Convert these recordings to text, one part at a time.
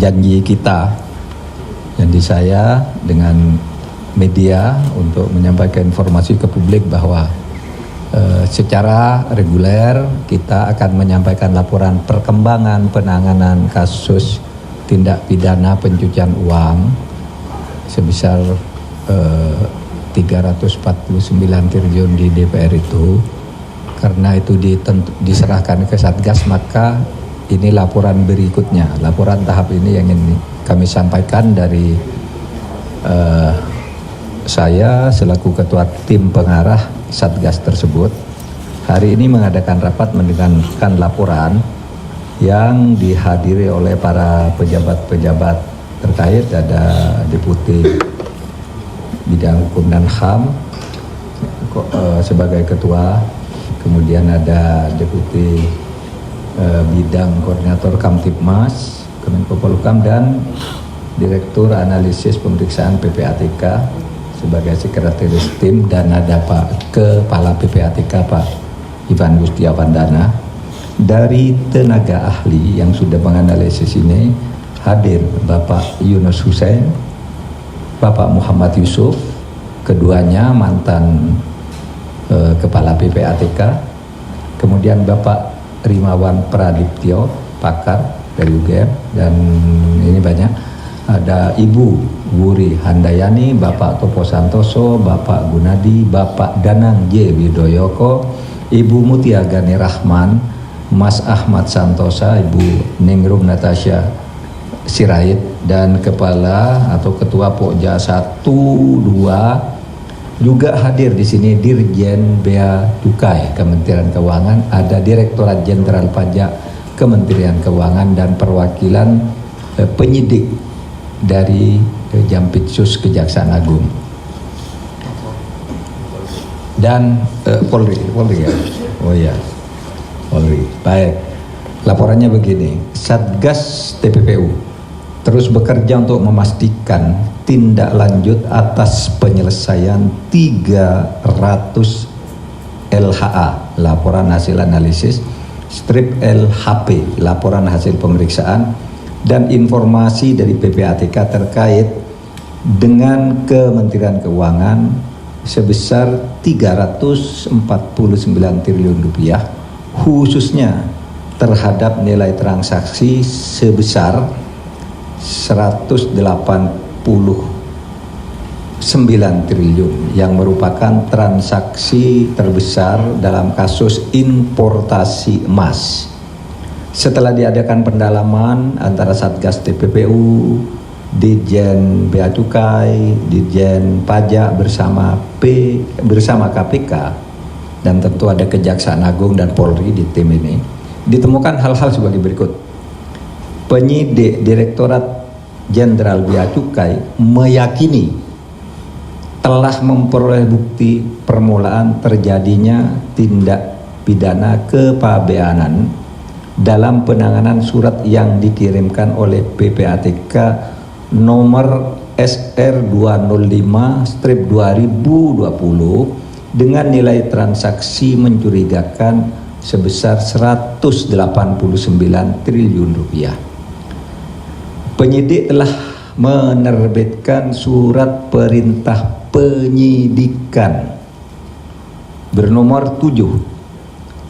janji kita, janji saya dengan media untuk menyampaikan informasi ke publik bahwa secara reguler kita akan menyampaikan laporan perkembangan penanganan kasus tindak pidana pencucian uang sebesar 349 triliun di DPR itu. Karena itu diserahkan ke Satgas, maka ini laporan berikutnya, laporan tahap ini yang ingin kami sampaikan dari saya selaku ketua tim pengarah Satgas tersebut. Hari ini mengadakan rapat mendengarkan laporan yang dihadiri oleh para pejabat-pejabat terkait. Ada Deputi Bidang Hukum dan HAM sebagai ketua, kemudian ada Deputi Bidang Koordinator Kamtibmas Kemenko Polhukam dan Direktur Analisis Pemeriksaan PPATK sebagai sekretaris tim, dan ada Pak Kepala PPATK Pak Ivan Gustiavandana. Dari tenaga ahli yang sudah menganalisis ini hadir Bapak Yunus Hussein, Bapak Muhammad Yusuf, keduanya mantan Kepala PPATK, kemudian Bapak Rimawan Pradiptyo, pakar dari UGM, dan ini banyak. Ada Ibu Wuri Handayani, Bapak Topo Santoso, Bapak Gunadi, Bapak Danang J. Widoyoko, Ibu Mutia Gani Rahman, Mas Ahmad Santosa, Ibu Ningrum Natasha Sirait, dan Kepala atau Ketua Pokja 1, 2 juga hadir di sini Dirjen Bea Cukai Kementerian Keuangan, ada Direktorat Jenderal Pajak Kementerian Keuangan, dan perwakilan penyidik dari Jampitsus Kejaksaan Agung dan Polri ya. Oh ya, Polri. Baik. Laporannya begini. Satgas TPPU terus bekerja untuk memastikan tindak lanjut atas penyelesaian 300 LHA, laporan hasil analisis, strip LHP, laporan hasil pemeriksaan, dan informasi dari PPATK terkait dengan Kementerian Keuangan sebesar 349 triliun rupiah, khususnya terhadap nilai transaksi sebesar 189 triliun yang merupakan transaksi terbesar dalam kasus importasi emas. Setelah diadakan pendalaman antara Satgas TPPU, Ditjen Bea Cukai, Ditjen Pajak bersama KPK, dan tentu ada Kejaksaan Agung dan Polri di tim ini, ditemukan hal-hal sebagai berikut. Penyidik Direktorat Jenderal Bea Cukai meyakini telah memperoleh bukti permulaan terjadinya tindak pidana kepabeanan dalam penanganan surat yang dikirimkan oleh PPATK nomor SR 205/2020 dengan nilai transaksi mencurigakan sebesar 189 triliun rupiah. Penyidik telah menerbitkan surat perintah penyidikan bernomor 7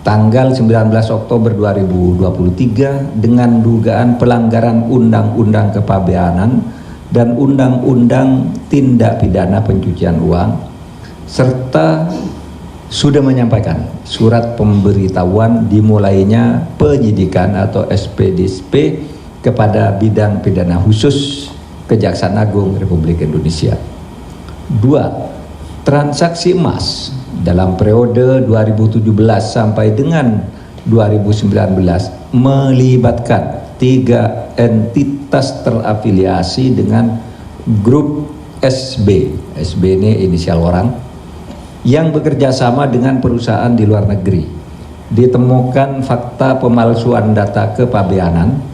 tanggal 19 Oktober 2023 dengan dugaan pelanggaran Undang-Undang Kepabeanan dan Undang-Undang Tindak Pidana Pencucian Uang, serta sudah menyampaikan surat pemberitahuan dimulainya penyidikan atau SPDSP kepada Bidang Pidana Khusus Kejaksaan Agung Republik Indonesia. 2. Transaksi emas dalam periode 2017 sampai dengan 2019 melibatkan 3 entitas terafiliasi dengan grup SB. SB ini inisial orang yang bekerja sama dengan perusahaan di luar negeri. Ditemukan fakta pemalsuan data kepabeanan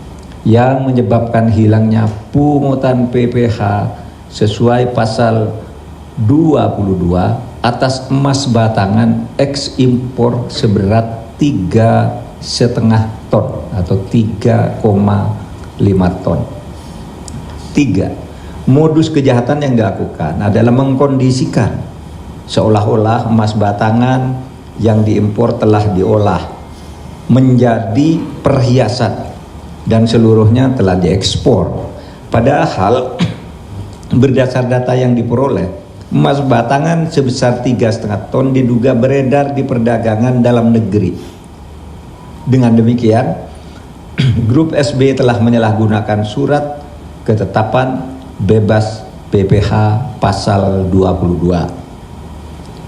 yang menyebabkan hilangnya pungutan PPh sesuai pasal 22 atas emas batangan ekspor seberat 3,5 ton atau 3,5 ton. Tiga, modus kejahatan yang dilakukan adalah mengkondisikan seolah-olah emas batangan yang diimpor telah diolah menjadi perhiasan dan seluruhnya telah diekspor. Padahal berdasar data yang diperoleh, emas batangan sebesar 3,5 ton diduga beredar di perdagangan dalam negeri. Dengan demikian, Grup SB telah menyalahgunakan surat ketetapan bebas PPh pasal 22.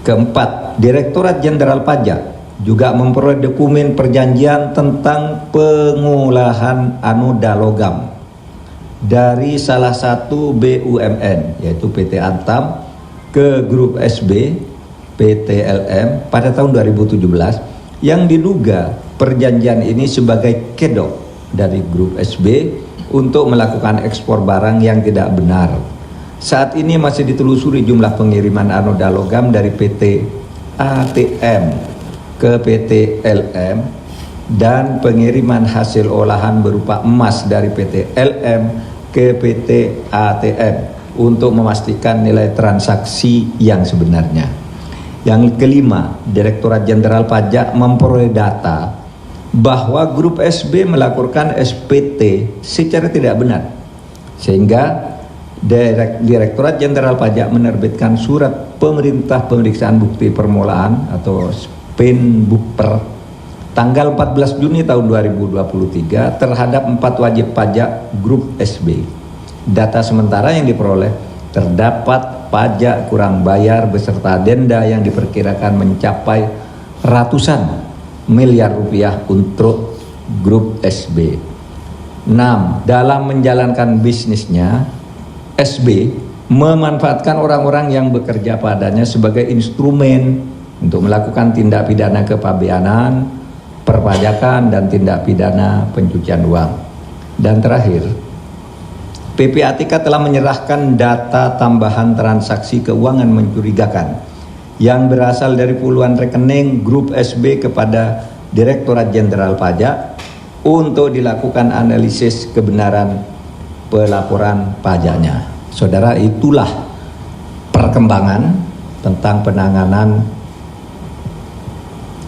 Keempat, Direktorat Jenderal Pajak juga memperoleh dokumen perjanjian tentang pengolahan anoda logam dari salah satu BUMN yaitu PT Antam ke Grup SB PT LM pada tahun 2017 yang diduga perjanjian ini sebagai kedok dari Grup SB untuk melakukan ekspor barang yang tidak benar. Saat ini masih ditelusuri jumlah pengiriman anoda logam dari PT ATM ke PT LM dan pengiriman hasil olahan berupa emas dari PT LM ke PT ATM untuk memastikan nilai transaksi yang sebenarnya. Yang kelima, Direktorat Jenderal Pajak memperoleh data bahwa Grup SB melakukan SPT secara tidak benar, sehingga Direktorat Jenderal Pajak menerbitkan surat pemerintah pemeriksaan bukti permulaan atau Penbukper tanggal 14 Juni tahun 2023 terhadap 4 wajib pajak Grup SB. Data sementara yang diperoleh terdapat pajak kurang bayar beserta denda yang diperkirakan mencapai ratusan miliar rupiah untuk Grup SB. 6. Dalam menjalankan bisnisnya, SB memanfaatkan orang-orang yang bekerja padanya sebagai instrumen untuk melakukan tindak pidana kepabeanan, perpajakan, dan tindak pidana pencucian uang. Dan terakhir, PPATK telah menyerahkan data tambahan transaksi keuangan mencurigakan yang berasal dari puluhan rekening Grup SB kepada Direktorat Jenderal Pajak untuk dilakukan analisis kebenaran pelaporan pajaknya. Saudara, itulah perkembangan tentang penanganan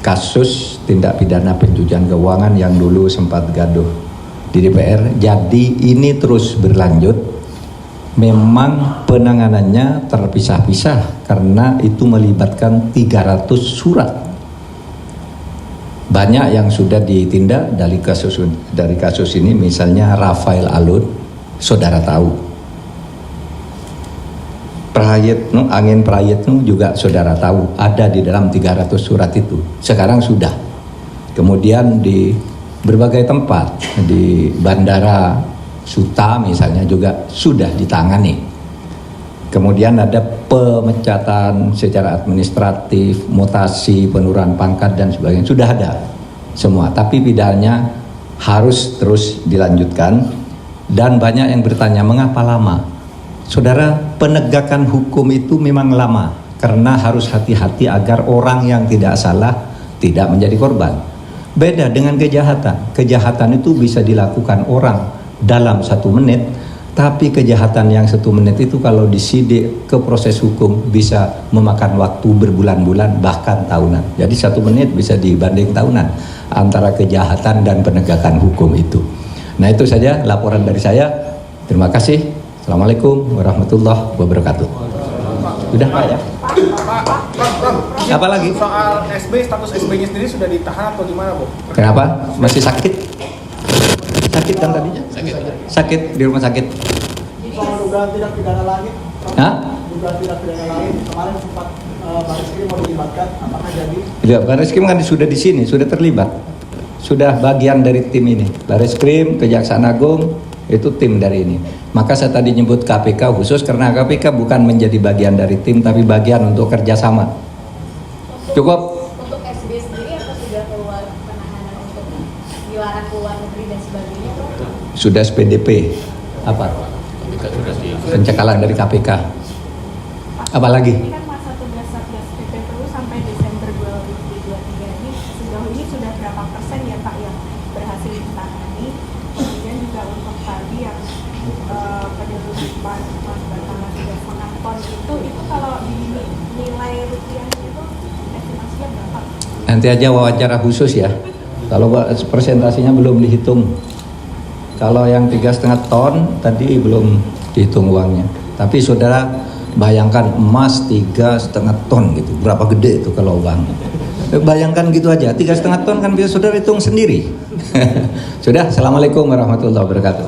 kasus tindak pidana pencucian keuangan yang dulu sempat gaduh di DPR. Jadi ini terus berlanjut. Memang penanganannya terpisah-pisah karena itu melibatkan 300 surat. Banyak yang sudah ditindak dari kasus ini, misalnya Rafael Alun, saudara tahu. Angin Prayitno juga saudara tahu ada di dalam 300 surat itu. Sekarang sudah. Kemudian di berbagai tempat, di Bandara Suta misalnya juga sudah ditangani. Kemudian ada pemecatan secara administratif, mutasi, penurunan pangkat dan sebagainya, sudah ada semua. Tapi pidananya harus terus dilanjutkan. Dan banyak yang bertanya, mengapa lama? Saudara, penegakan hukum itu memang lama karena harus hati-hati agar orang yang tidak salah tidak menjadi korban. Beda dengan kejahatan. Kejahatan itu bisa dilakukan orang dalam 1 menit, tapi kejahatan yang 1 menit itu kalau disidik ke proses hukum bisa memakan waktu berbulan-bulan bahkan tahunan. Jadi 1 menit bisa dibanding tahunan antara kejahatan dan penegakan hukum itu. Nah, itu saja laporan dari saya. Terima kasih. Assalamualaikum warahmatullahi wabarakatuh. Sudah Pak ya? Pak. Apa lagi? Soal SB, status SB-nya sendiri sudah ditahan atau gimana, Bu? Kenapa? Masih sakit? Sakit kan tadinya? Sakit di rumah sakit. Soal dugaan tindak pidana lain, Hah? dugaan tindak pidana lain kemarin sempat Barreskrim mau dilibatkan, apakah jadi? Ya, Barreskrim kan sudah di sini, sudah terlibat. Sudah bagian dari tim ini. Barreskrim, Kejaksaan Agung, itu tim dari ini. Maka saya tadi nyebut KPK khusus karena KPK bukan menjadi bagian dari tim, tapi bagian untuk kerjasama. Cukup? Untuk SB sendiri apa sudah keluar penahanan untuk dilarang keluar negeri dan sebagainya? Sudah SPDP. Apa? Pencekalan dari KPK. Apa lagi? Ini kan masa tugas Satgas PPPU sampai Desember 2023 ini, sejauh ini sudah berapa persen ya Pak yang berhasil ditangani? Kemudian juga untuk tadi yang dulu Mas Batama 3,5 ton itu kalau di nilai rupiahnya itu estimasinya berapa? Nanti aja wawancara khusus ya. Kalau presentasinya belum dihitung. Kalau yang 3,5 ton tadi belum dihitung uangnya. Tapi saudara bayangkan emas 3,5 ton gitu. Berapa gede itu kalau uang? Bayangkan gitu aja. 3,5 ton kan bisa saudara hitung sendiri. Sudah. Assalamualaikum warahmatullahi wabarakatuh.